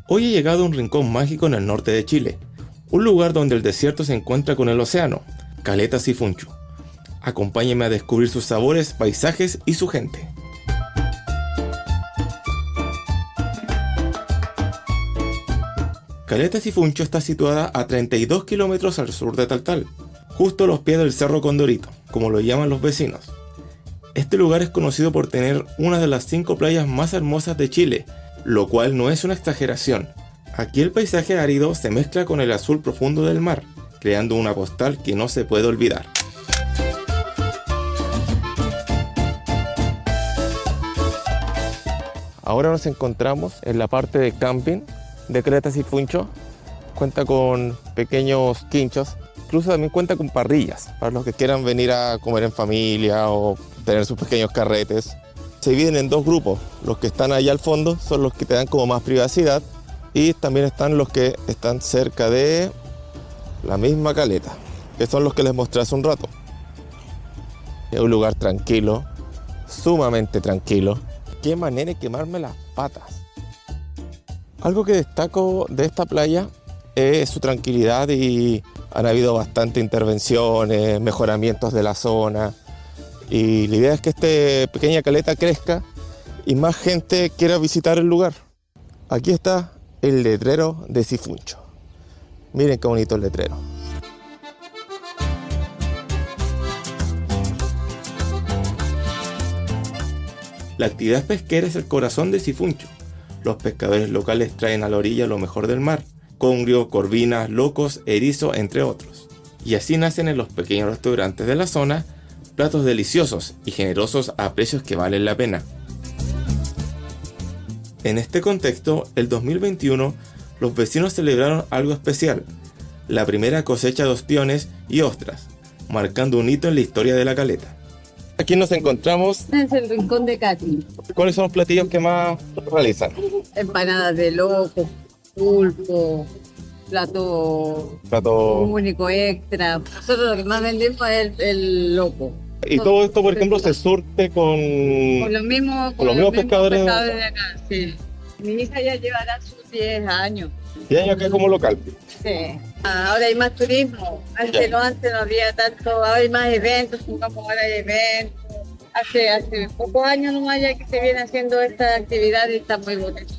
Hoy he llegado a un rincón mágico en el norte de Chile, un lugar donde el desierto se encuentra con el océano, Caleta Sifuncho. Acompáñenme a descubrir sus sabores, paisajes y su gente. Caleta Sifuncho está situada a 32 kilómetros al sur de Taltal, justo a los pies del Cerro Condorito, como lo llaman los vecinos. Este lugar es conocido por tener una de las 5 playas más hermosas de Chile, lo cual no es una exageración. Aquí el paisaje árido se mezcla con el azul profundo del mar, creando una postal que no se puede olvidar. Ahora nos encontramos en la parte de camping de Caleta Sifuncho. Cuenta con pequeños quinchos, incluso también cuenta con parrillas para los que quieran venir a comer en familia o tener sus pequeños carretes. Se dividen en 2 grupos, los que están allá al fondo son los que te dan como más privacidad y también están los que están cerca de la misma caleta, que son los que les mostré hace un rato. Es un lugar tranquilo, sumamente tranquilo. Qué manera de quemarme las patas. Algo que destaco de esta playa es su tranquilidad y han habido bastantes intervenciones, mejoramientos de la zona. Y la idea es que esta pequeña caleta crezca y más gente quiera visitar el lugar. Aquí está el letrero de Sifuncho. Miren qué bonito el letrero. La actividad pesquera es el corazón de Sifuncho. Los pescadores locales traen a la orilla lo mejor del mar: congrio, corvinas, locos, erizo, entre otros. Y así nacen en los pequeños restaurantes de la zona platos deliciosos y generosos a precios que valen la pena. En este contexto, el 2021, los vecinos celebraron algo especial: la primera cosecha de ostiones y ostras, marcando un hito en la historia de la caleta. Aquí nos encontramos. Es el rincón de Katy. ¿Cuáles son los platillos que más realizan? Empanadas de loco, pulpo, plato único extra. Nosotros lo que más vendemos es el loco. Y todo esto, por ejemplo, se surte con los mismos pescadores de acá, sí. Mi hija ya llevará sus 10 años. 10 años que es como local. Sí. Ahora hay más turismo. Antes no había tanto, ahora hay más eventos, como ahora hay eventos. Hace pocos años nomás ya que se viene haciendo esta actividad y está muy bonita.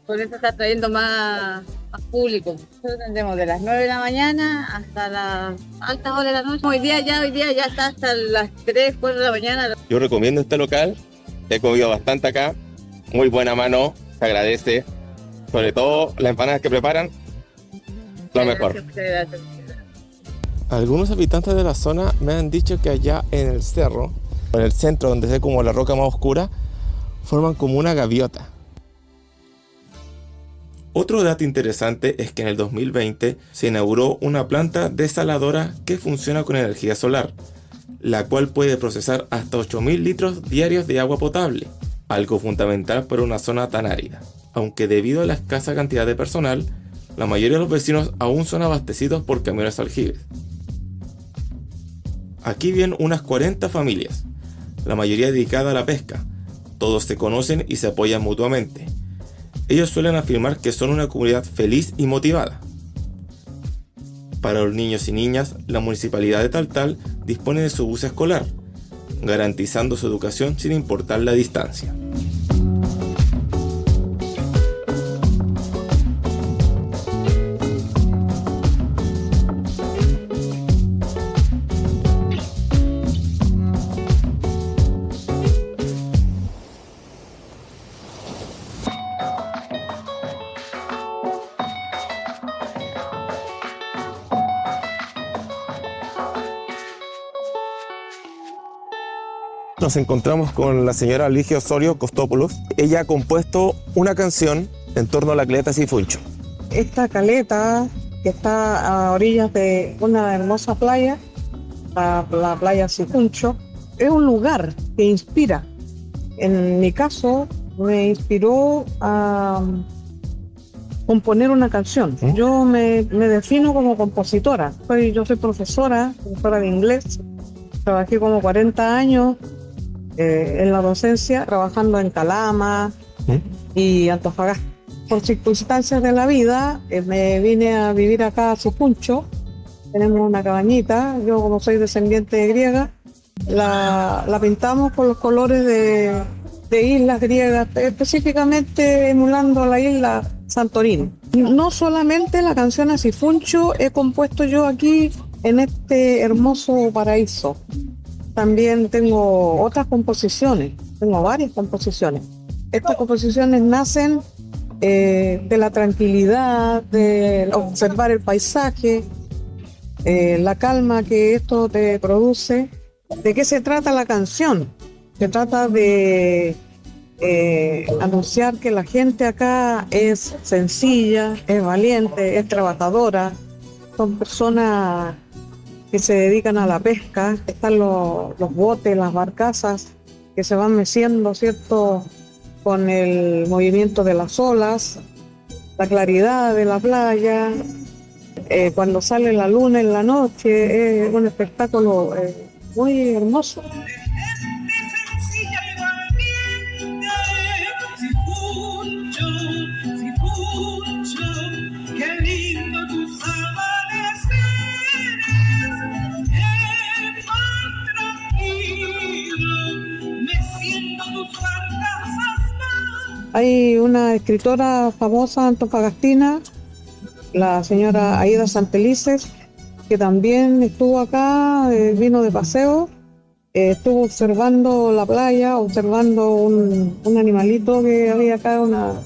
Por eso está trayendo más público. Nosotros tendremos de las 9 de la mañana hasta las altas horas de la noche. Hoy día ya está hasta las 3, 4 de la mañana. Yo recomiendo este local. He comido bastante acá. Muy buena mano, se agradece. Sobre todo las empanadas que preparan, lo mejor. Gracias. Algunos habitantes de la zona me han dicho que allá en el cerro, en el centro donde se ve como la roca más oscura, forman como una gaviota. Otro dato interesante es que en el 2020 se inauguró una planta desaladora que funciona con energía solar, la cual puede procesar hasta 8.000 litros diarios de agua potable, algo fundamental para una zona tan árida. Aunque debido a la escasa cantidad de personal, la mayoría de los vecinos aún son abastecidos por camiones aljibes. Aquí viven unas 40 familias, la mayoría dedicada a la pesca. Todos se conocen y se apoyan mutuamente. Ellos suelen afirmar que son una comunidad feliz y motivada. Para los niños y niñas, la Municipalidad de Taltal dispone de su bus escolar, garantizando su educación sin importar la distancia. Nos encontramos con la señora Ligia Osorio Costopoulos. Ella ha compuesto una canción en torno a la caleta Sifuncho. Esta caleta, que está a orillas de una hermosa playa, la playa Sifuncho, es un lugar que inspira. En mi caso, me inspiró a componer una canción. Yo me defino como compositora. Yo soy profesora de inglés. Trabajé como 40 años en la docencia, trabajando en Calama y Antofagasta. por circunstancias de la vida, me vine a vivir acá a Sifuncho. Tenemos una cabañita, yo como soy descendiente griega, la pintamos con los colores de islas griegas, específicamente emulando la isla Santorini. No solamente la canción a Sifuncho he compuesto yo aquí en este hermoso paraíso. También tengo otras composiciones, tengo varias composiciones. Estas composiciones nacen de la tranquilidad, de observar el paisaje, la calma que esto te produce. ¿De qué se trata la canción? Se trata de anunciar que la gente acá es sencilla, es valiente, es trabajadora, son personas que se dedican a la pesca, están los botes, las barcazas que se van meciendo, ¿cierto?, con el movimiento de las olas, la claridad de la playa, cuando sale la luna en la noche, es un espectáculo muy hermoso. Hay una escritora famosa antofagastina, la señora Aída Santelices, que también estuvo acá, vino de paseo, estuvo observando la playa, observando un animalito que había acá, una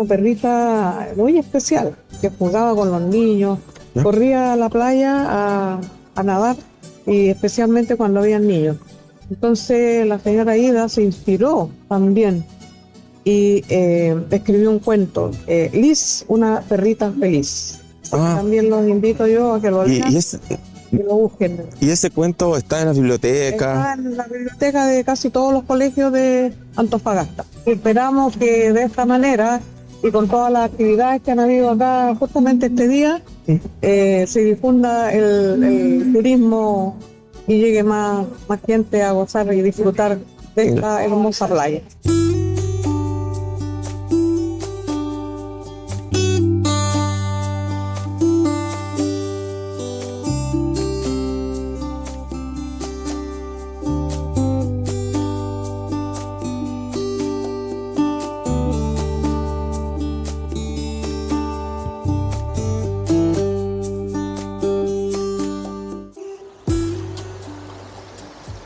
perrita muy especial, que jugaba con los niños, corría a la playa a nadar, y especialmente cuando había niños. Entonces la señora Aída se inspiró también y escribió un cuento, Liz, una perrita feliz. También los invito yo a que lo lean y lo busquen. ¿Y ese cuento está en la biblioteca? Está en la biblioteca de casi todos los colegios de Antofagasta. Esperamos que de esta manera y con todas las actividades que han habido acá justamente este día, se difunda el turismo y llegue más gente a gozar y disfrutar de esta hermosa playa.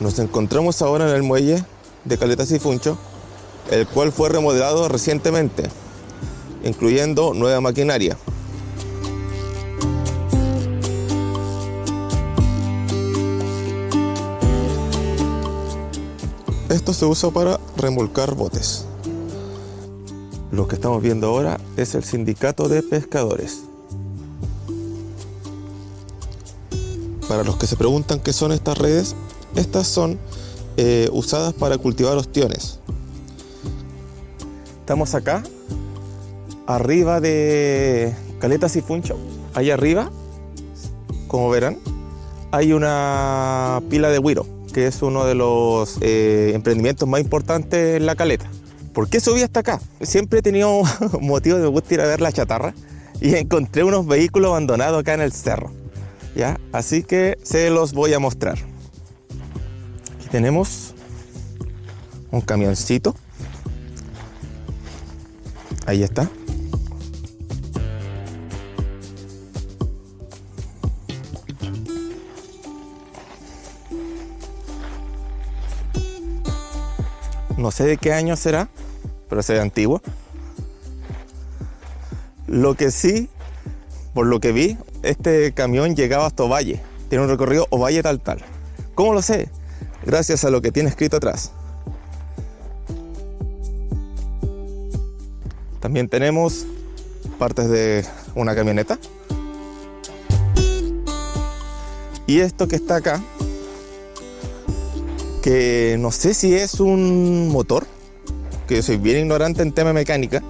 Nos encontramos ahora en el muelle de Caleta Sifuncho, el cual fue remodelado recientemente, incluyendo nueva maquinaria. Esto se usa para remolcar botes. Lo que estamos viendo ahora es el Sindicato de Pescadores. Para los que se preguntan qué son estas redes, estas son usadas para cultivar ostiones. Estamos acá, arriba de Caleta Sifuncho. Allá arriba, como verán, hay una pila de güiro, que es uno de los emprendimientos más importantes en la caleta. ¿Por qué subí hasta acá? Siempre he tenido motivo de me gusta ir a ver la chatarra y encontré unos vehículos abandonados acá en el cerro, ¿ya? Así que se los voy a mostrar. Aquí tenemos un camioncito. Ahí está. No sé de qué año será, pero se ve antiguo. Lo que sí, por lo que vi, este camión llegaba hasta Ovalle. Tiene un recorrido Ovalle tal. ¿Cómo lo sé? Gracias a lo que tiene escrito atrás. También tenemos partes de una camioneta. Y esto que está acá, que no sé si es un motor, que yo soy bien ignorante en tema de mecánica,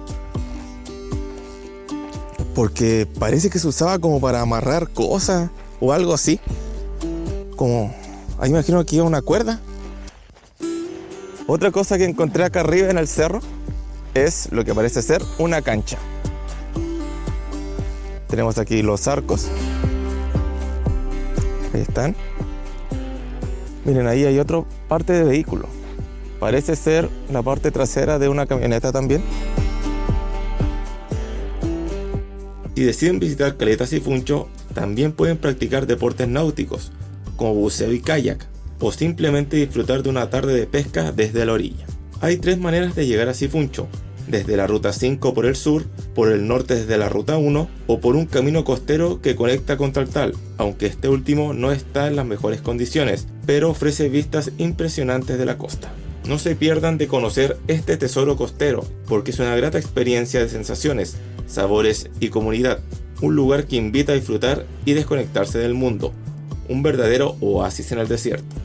porque parece que se usaba como para amarrar cosas o algo así. Como, ahí me imagino que iba una cuerda. Otra cosa que encontré acá arriba en el cerro es lo que parece ser una cancha. Tenemos aquí los arcos. Ahí están. Miren, ahí hay otra parte de vehículo. Parece ser la parte trasera de una camioneta también. Si deciden visitar Caleta Sifuncho, también pueden practicar deportes náuticos, como buceo y kayak, o simplemente disfrutar de una tarde de pesca desde la orilla. Hay 3 maneras de llegar a Sifuncho: desde la ruta 5 por el sur, por el norte desde la ruta 1 o por un camino costero que conecta con Taltal, aunque este último no está en las mejores condiciones, pero ofrece vistas impresionantes de la costa. No se pierdan de conocer este tesoro costero, porque es una grata experiencia de sensaciones, sabores y comunidad, un lugar que invita a disfrutar y desconectarse del mundo, un verdadero oasis en el desierto.